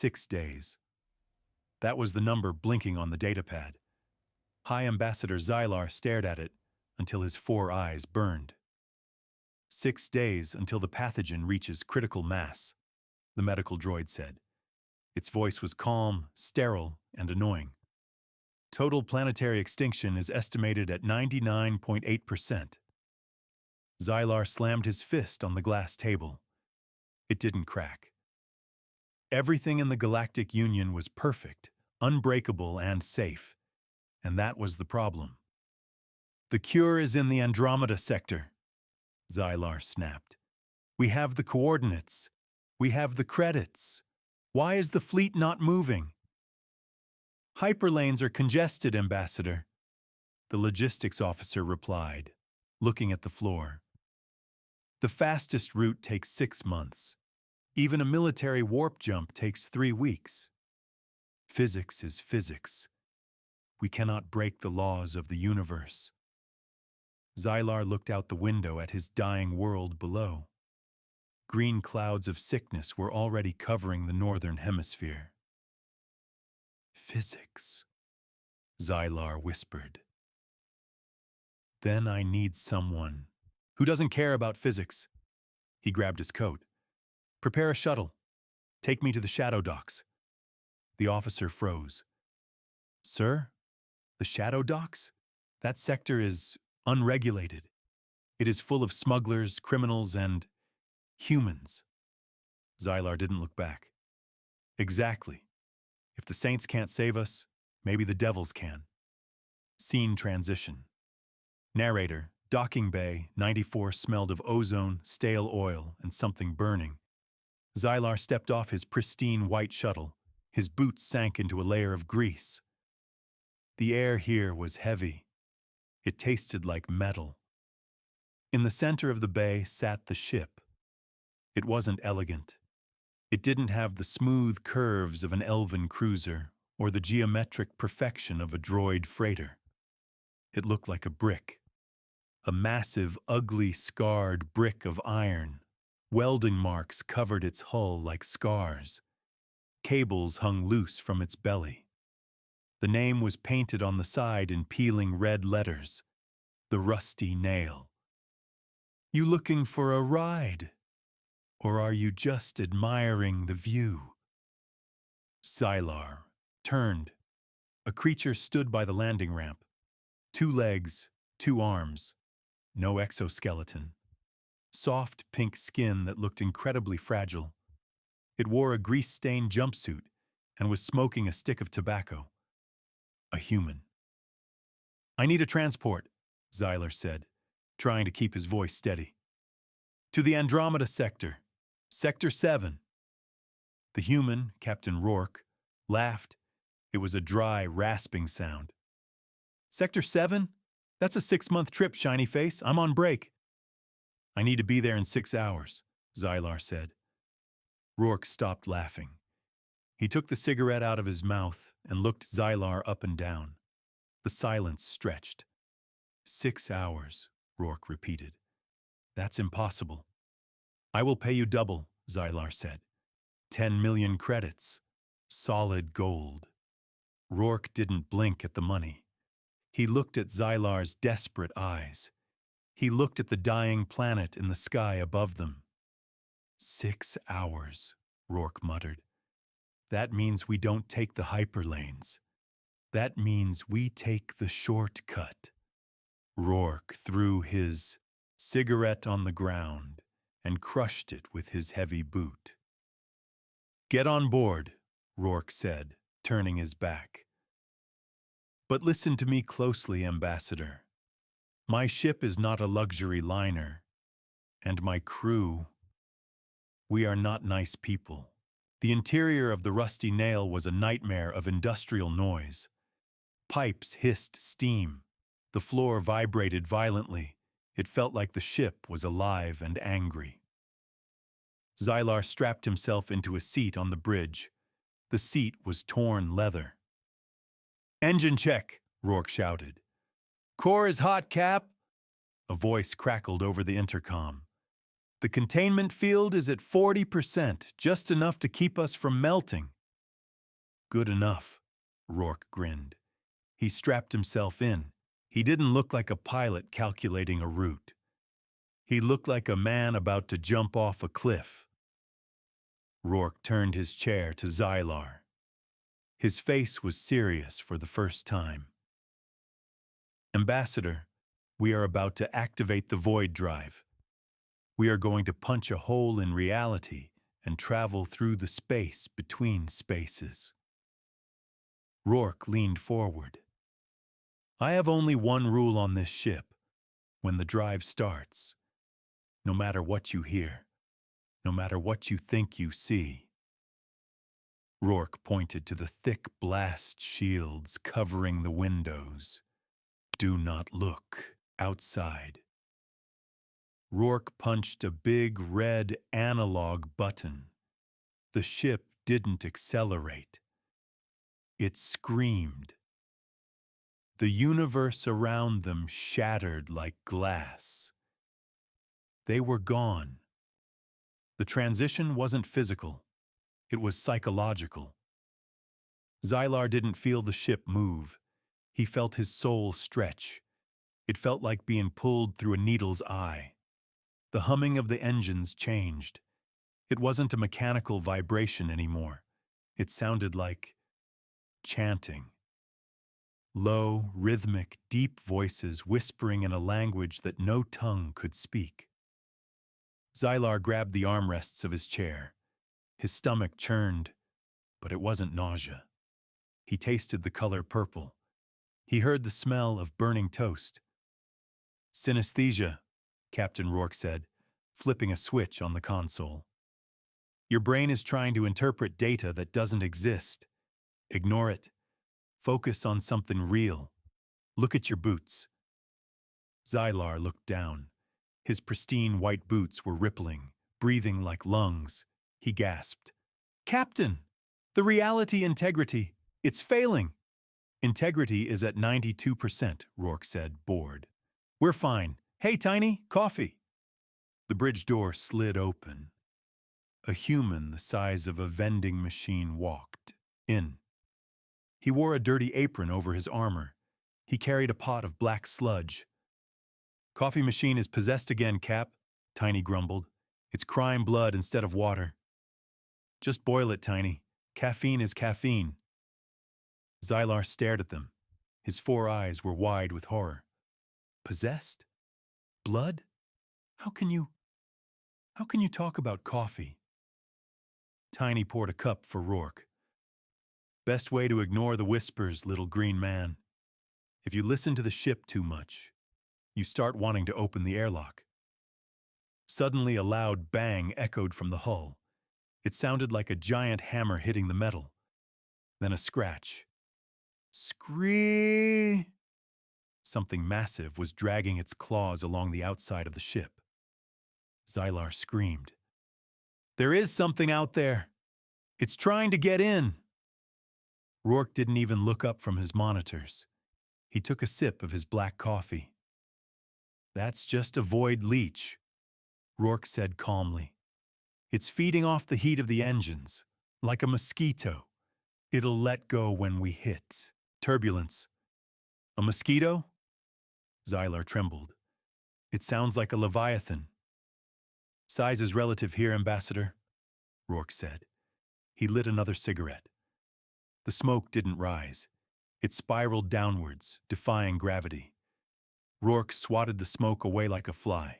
6 days. That was the number blinking on the datapad. High Ambassador Xylar stared at it until his 4 eyes burned. 6 days until the pathogen reaches critical mass, the medical droid said. Its voice was calm, sterile, and annoying. Total planetary extinction is estimated at 99.8%. Xylar slammed his fist on the glass table. It didn't crack. Everything in the Galactic Union was perfect, unbreakable, and safe. And that was the problem. The cure is in the Andromeda sector, Xylar snapped. We have the coordinates. We have the credits. Why is the fleet not moving? Hyperlanes are congested, Ambassador, the logistics officer replied, looking at the floor. The fastest route takes 6 months. Even a military warp jump takes 3 weeks. Physics is physics. We cannot break the laws of the universe. Xylar looked out the window at his dying world below. Green clouds of sickness were already covering the northern hemisphere. Physics, Xylar whispered. Then I need someone who doesn't care about physics. He grabbed his coat. Prepare a shuttle. Take me to the shadow docks. The officer froze. Sir, the shadow docks? That sector is unregulated. It is full of smugglers, criminals, and humans. Xylar didn't look back. Exactly. If the saints can't save us, maybe the devils can. Scene transition. Narrator, docking bay, 94 smelled of ozone, stale oil, and something burning. Xylar stepped off his pristine white shuttle. His boots sank into a layer of grease. The air here was heavy. It tasted like metal. In the center of the bay sat the ship. It wasn't elegant. It didn't have the smooth curves of an elven cruiser or the geometric perfection of a droid freighter. It looked like a brick. A massive, ugly, scarred brick of iron. Welding marks covered its hull like scars. Cables hung loose from its belly. The name was painted on the side in peeling red letters. The Rusty Nail. You looking for a ride? Or are you just admiring the view? Xylar turned. A creature stood by the landing ramp. 2 legs, 2 arms. No exoskeleton. Soft pink skin that looked incredibly fragile. It wore a grease-stained jumpsuit and was smoking a stick of tobacco. A human. I need a transport, Xylar said, trying to keep his voice steady. To the Andromeda sector, Sector 7. The human, Captain Rourke, laughed. It was a dry, rasping sound. Sector 7? That's a 6-month trip, shiny face. I'm on break. I need to be there in 6 hours, Xylar said. Rourke stopped laughing. He took the cigarette out of his mouth and looked Xylar up and down. The silence stretched. 6 hours, Rourke repeated. That's impossible. I will pay you double, Xylar said. 10 million credits. Solid gold. Rourke didn't blink at the money. He looked at Xylar's desperate eyes. He looked at the dying planet in the sky above them. 6 hours, Rourke muttered. That means we don't take the hyperlanes. That means we take the shortcut. Rourke threw his cigarette on the ground and crushed it with his heavy boot. Get on board, Rourke said, turning his back. But listen to me closely, Ambassador. My ship is not a luxury liner, and my crew, we are not nice people. The interior of the Rusty Nail was a nightmare of industrial noise. Pipes hissed steam. The floor vibrated violently. It felt like the ship was alive and angry. Xylar strapped himself into a seat on the bridge. The seat was torn leather. Engine check, Rourke shouted. Core is hot, Cap. A voice crackled over the intercom. The containment field is at 40%, just enough to keep us from melting. Good enough, Rourke grinned. He strapped himself in. He didn't look like a pilot calculating a route. He looked like a man about to jump off a cliff. Rourke turned his chair to Xylar. His face was serious for the first time. Ambassador, we are about to activate the void drive. We are going to punch a hole in reality and travel through the space between spaces. Rourke leaned forward. I have only one rule on this ship. When the drive starts, no matter what you hear, no matter what you think you see. Rourke pointed to the thick blast shields covering the windows. Do not look outside. Rourke punched a big red analog button. The ship didn't accelerate. It screamed. The universe around them shattered like glass. They were gone. The transition wasn't physical. It was psychological. Xylar didn't feel the ship move. He felt his soul stretch. It felt like being pulled through a needle's eye. The humming of the engines changed. It wasn't a mechanical vibration anymore. It sounded like chanting. Low, rhythmic, deep voices whispering in a language that no tongue could speak. Xylar grabbed the armrests of his chair. His stomach churned, but it wasn't nausea. He tasted the color purple. He heard the smell of burning toast. Synesthesia, Captain Rourke said, flipping a switch on the console. Your brain is trying to interpret data that doesn't exist. Ignore it. Focus on something real. Look at your boots. Xylar looked down. His pristine white boots were rippling, breathing like lungs. He gasped. Captain! The reality integrity. It's failing. Integrity is at 92%, Rourke said, bored. We're fine. Hey, Tiny, coffee. The bridge door slid open. A human the size of a vending machine walked in. He wore a dirty apron over his armor. He carried a pot of black sludge. Coffee machine is possessed again, Cap, Tiny grumbled. It's crying blood instead of water. Just boil it, Tiny. Caffeine is caffeine. Xylar stared at them. His 4 eyes were wide with horror. Possessed? Blood? How can you talk about coffee? Tiny poured a cup for Rourke. Best way to ignore the whispers, little green man. If you listen to the ship too much, you start wanting to open the airlock. Suddenly a loud bang echoed from the hull. It sounded like a giant hammer hitting the metal. Then a scratch. Scree! Something massive was dragging its claws along the outside of the ship. Xylar screamed. There is something out there. It's trying to get in. Rourke didn't even look up from his monitors. He took a sip of his black coffee. That's just a void leech, Rourke said calmly. It's feeding off the heat of the engines, like a mosquito. It'll let go when we hit. Turbulence. A mosquito? Xylar trembled. It sounds like a leviathan. Size is relative here, Ambassador, Rourke said. He lit another cigarette. The smoke didn't rise. It spiraled downwards, defying gravity. Rourke swatted the smoke away like a fly.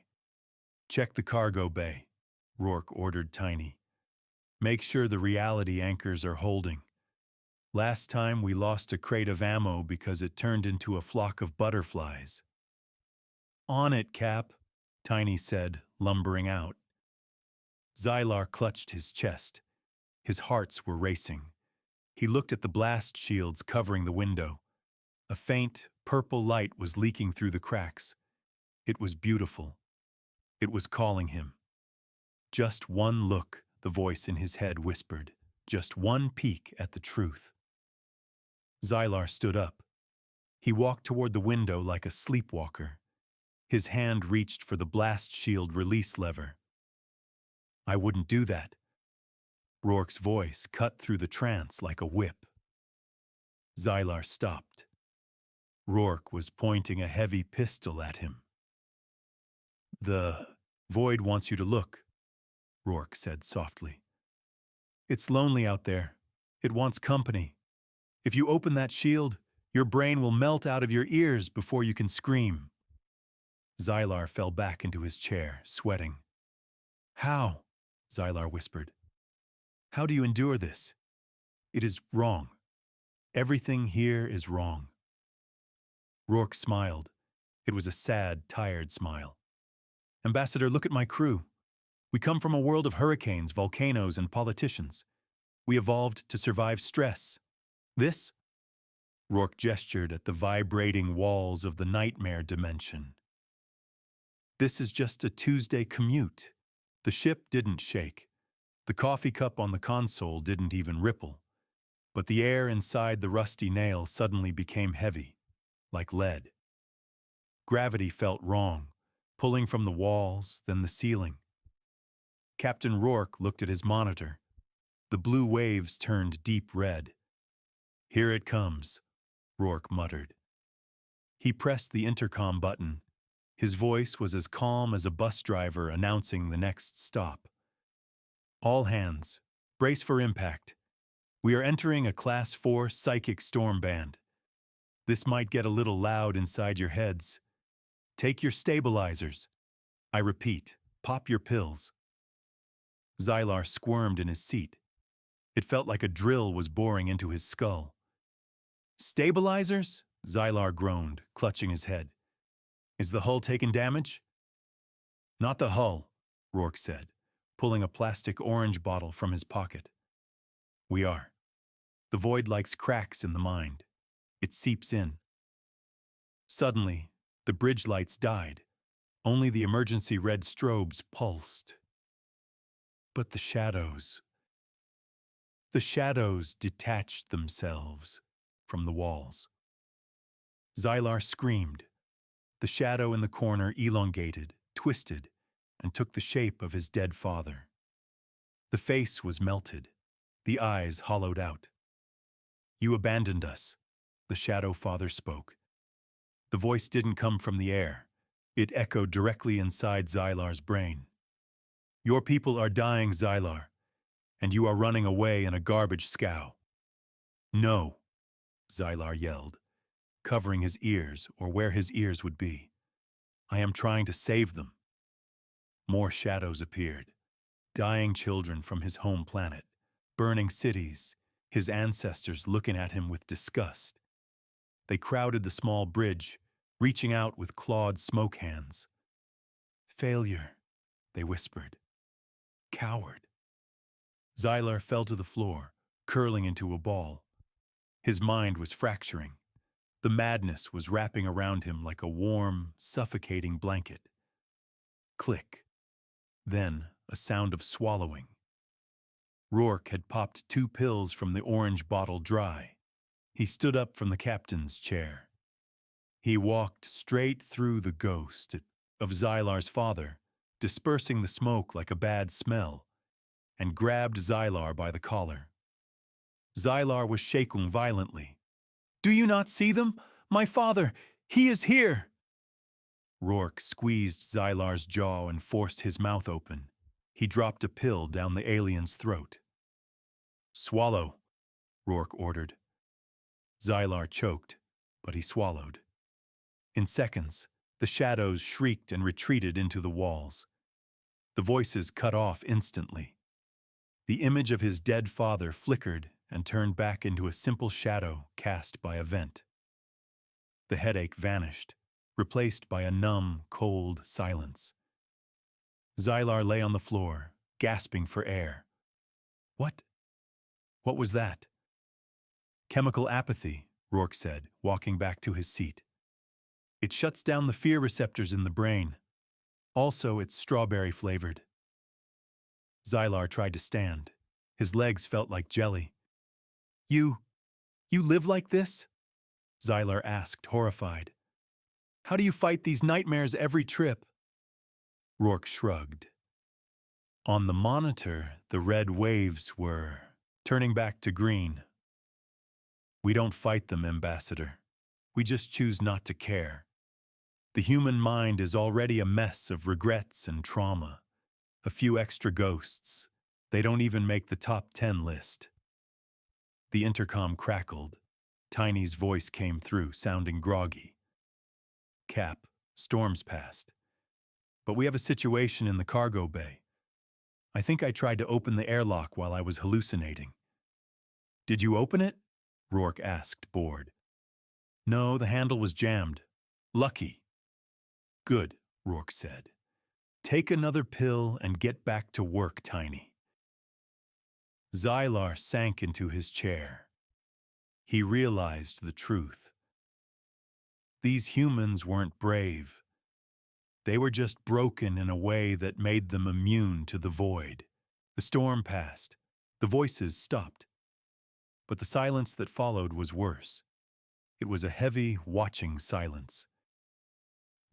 Check the cargo bay, Rourke ordered Tiny. Make sure the reality anchors are holding. Last time we lost a crate of ammo because it turned into a flock of butterflies. On it, Cap, Tiny said, lumbering out. Xylar clutched his chest. His hearts were racing. He looked at the blast shields covering the window. A faint, purple light was leaking through the cracks. It was beautiful. It was calling him. Just one look, the voice in his head whispered. Just one peek at the truth. Xylar stood up. He walked toward the window like a sleepwalker. His hand reached for the blast shield release lever. I wouldn't do that. Rourke's voice cut through the trance like a whip. Xylar stopped. Rourke was pointing a heavy pistol at him. "The void wants you to look," Rourke said softly. "It's lonely out there. It wants company. If you open that shield, your brain will melt out of your ears before you can scream." Xylar fell back into his chair, sweating. "How?" Xylar whispered. "How do you endure this? It is wrong. Everything here is wrong." Rourke smiled. It was a sad, tired smile. "Ambassador, look at my crew. We come from a world of hurricanes, volcanoes, and politicians. We evolved to survive stress. This?" Rourke gestured at the vibrating walls of the nightmare dimension. "This is just a Tuesday commute." The ship didn't shake. The coffee cup on the console didn't even ripple. But the air inside the rusty nail suddenly became heavy, like lead. Gravity felt wrong, pulling from the walls, then the ceiling. Captain Rourke looked at his monitor. The blue waves turned deep red. "Here it comes," Rourke muttered. He pressed the intercom button. His voice was as calm as a bus driver announcing the next stop. "All hands, brace for impact. We are entering a Class 4 psychic storm band. This might get a little loud inside your heads. Take your stabilizers. I repeat, pop your pills." Xylar squirmed in his seat. It felt like a drill was boring into his skull. "Stabilizers?" Xylar groaned, clutching his head. "Is the hull taking damage?" "Not the hull," Rourke said, pulling a plastic orange bottle from his pocket. "We are. The void likes cracks in the mind. It seeps in." Suddenly, the bridge lights died. Only the emergency red strobes pulsed. But the shadows detached themselves from the walls. Xylar screamed. The shadow in the corner elongated, twisted, and took the shape of his dead father. The face was melted, the eyes hollowed out. "You abandoned us," the shadow father spoke. The voice didn't come from the air. It echoed directly inside Xylar's brain. "Your people are dying, Xylar, and you are running away in a garbage scow." "No," Xylar yelled, covering his ears or where his ears would be. "I am trying to save them." More shadows appeared. Dying children from his home planet, burning cities, his ancestors looking at him with disgust. They crowded the small bridge, reaching out with clawed smoke hands. "Failure," they whispered. "Coward." Xylar fell to the floor, curling into a ball. His mind was fracturing. The madness was wrapping around him like a warm, suffocating blanket. Click. Then a sound of swallowing. Rourke had popped 2 pills from the orange bottle dry. He stood up from the captain's chair. He walked straight through the ghost of Xylar's father, dispersing the smoke like a bad smell, and grabbed Xylar by the collar. Xylar was shaking violently. "Do you not see them? My father, he is here!" Rourke squeezed Xylar's jaw and forced his mouth open. He dropped a pill down the alien's throat. "Swallow," Rourke ordered. Xylar choked, but he swallowed. In seconds, the shadows shrieked and retreated into the walls. The voices cut off instantly. The image of his dead father flickered and turned back into a simple shadow cast by a vent. The headache vanished, replaced by a numb, cold silence. Xylar lay on the floor, gasping for air. What was that?" "Chemical apathy," Rourke said, walking back to his seat. "It shuts down the fear receptors in the brain. Also, it's strawberry-flavored." Xylar tried to stand. His legs felt like jelly. You live like this?" Xylar asked, horrified. "How do you fight these nightmares every trip?" Rourke shrugged. On the monitor, the red waves were turning back to green. We don't fight them, Ambassador. We just choose not to care. The human mind is already a mess of regrets and trauma. A few extra ghosts. They don't even make the top 10 list. The intercom crackled. Tiny's voice came through, sounding groggy. Cap, storm's passed. But we have a situation in the cargo bay. I think I tried to open the airlock while I was hallucinating. Did you open it? Rourke asked, bored. No, the handle was jammed. Lucky. Good, Rourke said. Take another pill and get back to work, Tiny. Xylar sank into his chair. He realized the truth. These humans weren't brave. They were just broken in a way that made them immune to the void. The storm passed. The voices stopped. But the silence that followed was worse. It was a heavy, watching silence.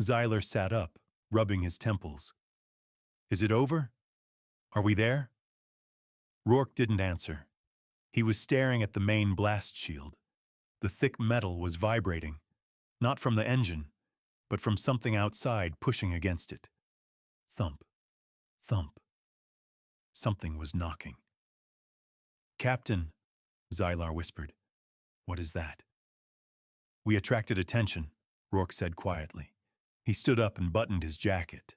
Xylar sat up, rubbing his temples. Is it over? Are we there? Rourke didn't answer. He was staring at the main blast shield. The thick metal was vibrating, not from the engine, but from something outside pushing against it. Thump, thump. Something was knocking. Captain, Xylar whispered. What is that? We attracted attention, Rourke said quietly. He stood up and buttoned his jacket.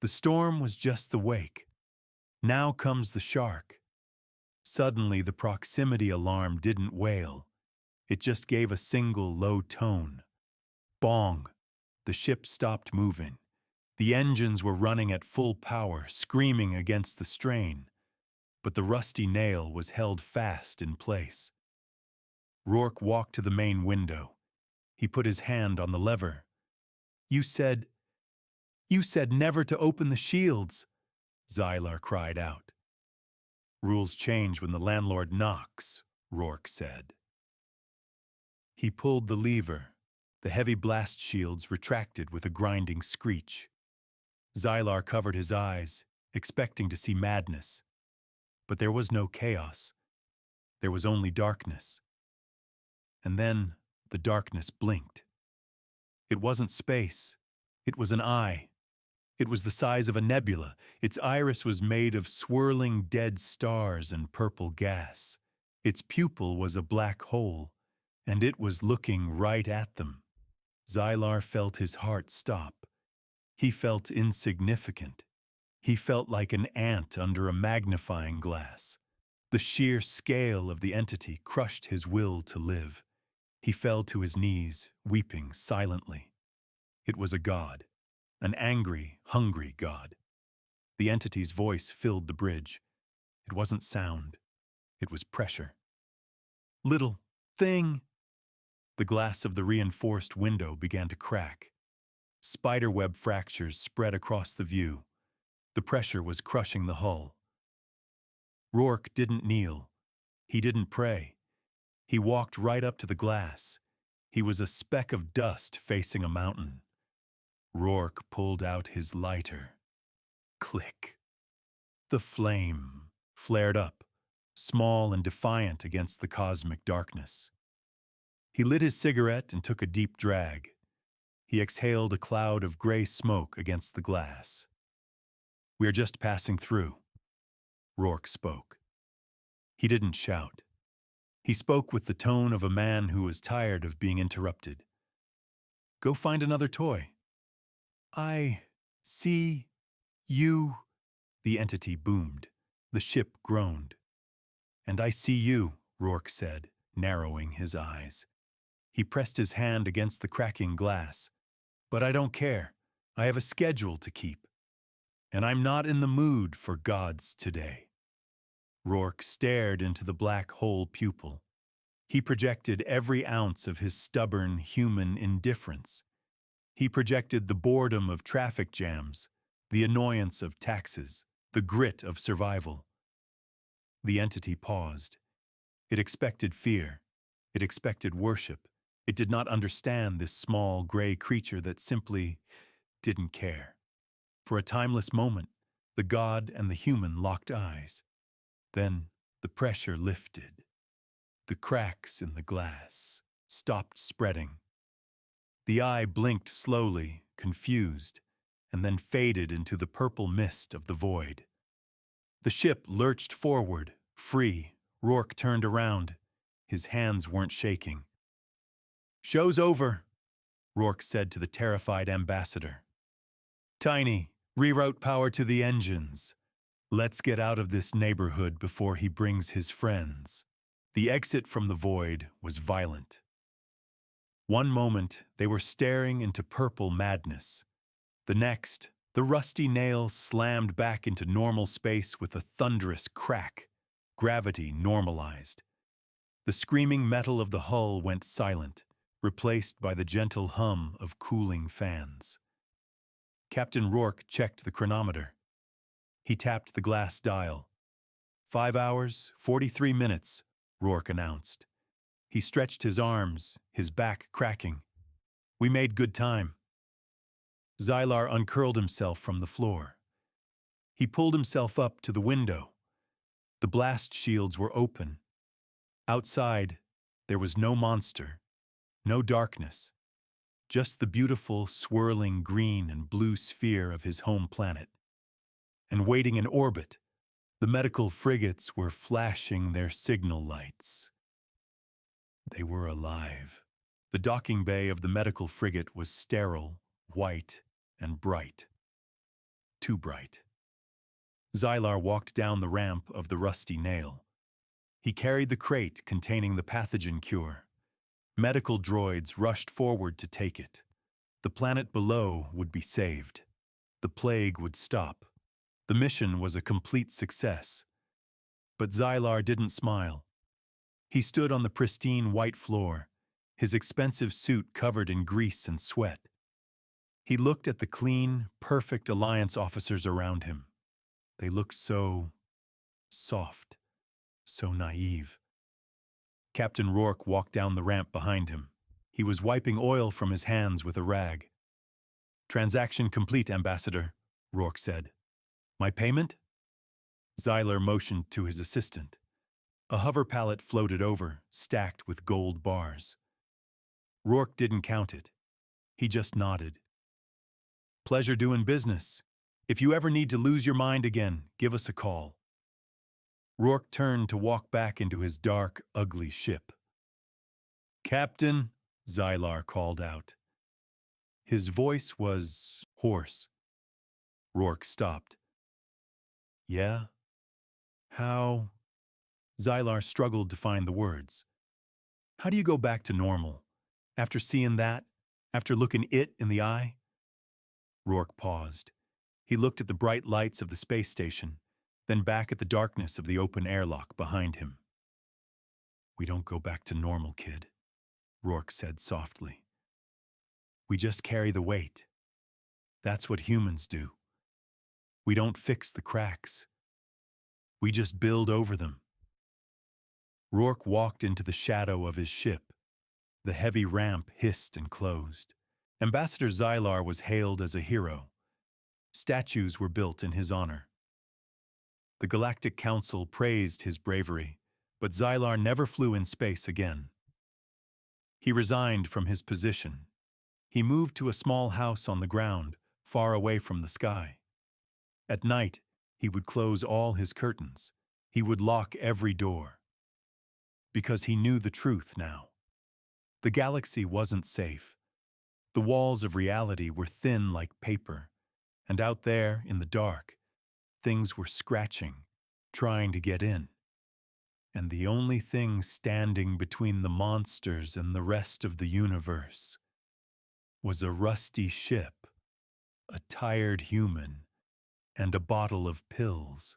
The storm was just the wake. Now comes the shark. Suddenly, the proximity alarm didn't wail. It just gave a single low tone. Bong! The ship stopped moving. The engines were running at full power, screaming against the strain. But the rusty nail was held fast in place. Rourke walked to the main window. He put his hand on the lever. You said never to open the shields, Xylar cried out. Rules change when the landlord knocks, Rourke said. He pulled the lever. The heavy blast shields retracted with a grinding screech. Xylar covered his eyes, expecting to see madness. But there was no chaos. There was only darkness. And then the darkness blinked. It wasn't space. It was an eye. It was the size of a nebula. Its iris was made of swirling dead stars and purple gas. Its pupil was a black hole, and it was looking right at them. Xylar felt his heart stop. He felt insignificant. He felt like an ant under a magnifying glass. The sheer scale of the entity crushed his will to live. He fell to his knees, weeping silently. It was a god. An angry, hungry god. The entity's voice filled the bridge. It wasn't sound. It was pressure. Little thing! The glass of the reinforced window began to crack. Spiderweb fractures spread across the view. The pressure was crushing the hull. Rourke didn't kneel. He didn't pray. He walked right up to the glass. He was a speck of dust facing a mountain. Rourke pulled out his lighter. Click. The flame flared up, small and defiant against the cosmic darkness. He lit his cigarette and took a deep drag. He exhaled a cloud of gray smoke against the glass. We are just passing through. Rourke spoke. He didn't shout. He spoke with the tone of a man who was tired of being interrupted. Go find another toy. I see you, the entity boomed. The ship groaned. And I see you, Rourke said, narrowing his eyes. He pressed his hand against the cracking glass. But I don't care. I have a schedule to keep. And I'm not in the mood for gods today. Rourke stared into the black hole pupil. He projected every ounce of his stubborn human indifference. He projected the boredom of traffic jams, the annoyance of taxes, the grit of survival. The entity paused. It expected fear. It expected worship. It did not understand this small, gray creature that simply didn't care. For a timeless moment, the god and the human locked eyes. Then the pressure lifted. The cracks in the glass stopped spreading. The eye blinked slowly, confused, and then faded into the purple mist of the void. The ship lurched forward, free. Rourke turned around. His hands weren't shaking. "Show's over," Rourke said to the terrified ambassador. "Tiny, reroute power to the engines. Let's get out of this neighborhood before he brings his friends." The exit from the void was violent. One moment, they were staring into purple madness. The next, the rusty nail slammed back into normal space with a thunderous crack. Gravity normalized. The screaming metal of the hull went silent, replaced by the gentle hum of cooling fans. Captain Rourke checked the chronometer. He tapped the glass dial. 5 hours, 43 minutes, Rourke announced. He stretched his arms, his back cracking. "We made good time." Xylar uncurled himself from the floor. He pulled himself up to the window. The blast shields were open. Outside, there was no monster, no darkness, just the beautiful, swirling green and blue sphere of his home planet. And waiting in orbit, the medical frigates were flashing their signal lights. They were alive. The docking bay of the medical frigate was sterile, white, and bright. Too bright. Xylar walked down the ramp of the rusty nail. He carried the crate containing the pathogen cure. Medical droids rushed forward to take it. The planet below would be saved. The plague would stop. The mission was a complete success. But Xylar didn't smile. He stood on the pristine white floor, his expensive suit covered in grease and sweat. He looked at the clean, perfect Alliance officers around him. They looked so soft, so naive. Captain Rourke walked down the ramp behind him. He was wiping oil from his hands with a rag. "Transaction complete, Ambassador," Rourke said. "My payment?" Xylar motioned to his assistant. A hover pallet floated over, stacked with gold bars. Rourke didn't count it. He just nodded. "Pleasure doing business. If you ever need to lose your mind again, give us a call." Rourke turned to walk back into his dark, ugly ship. "Captain," Xylar called out. His voice was hoarse. Rourke stopped. "Yeah? How?" Xylar struggled to find the words. "How do you go back to normal? After seeing that? After looking it in the eye?" Rourke paused. He looked at the bright lights of the space station, then back at the darkness of the open airlock behind him. "We don't go back to normal, kid," Rourke said softly. "We just carry the weight. That's what humans do. We don't fix the cracks. We just build over them." Rourke walked into the shadow of his ship. The heavy ramp hissed and closed. Ambassador Xylar was hailed as a hero. Statues were built in his honor. The Galactic Council praised his bravery, but Xylar never flew in space again. He resigned from his position. He moved to a small house on the ground, far away from the sky. At night, he would close all his curtains. He would lock every door. Because he knew the truth now. The galaxy wasn't safe. The walls of reality were thin like paper, and out there, in the dark, things were scratching, trying to get in. And the only thing standing between the monsters and the rest of the universe was a rusty ship, a tired human, and a bottle of pills.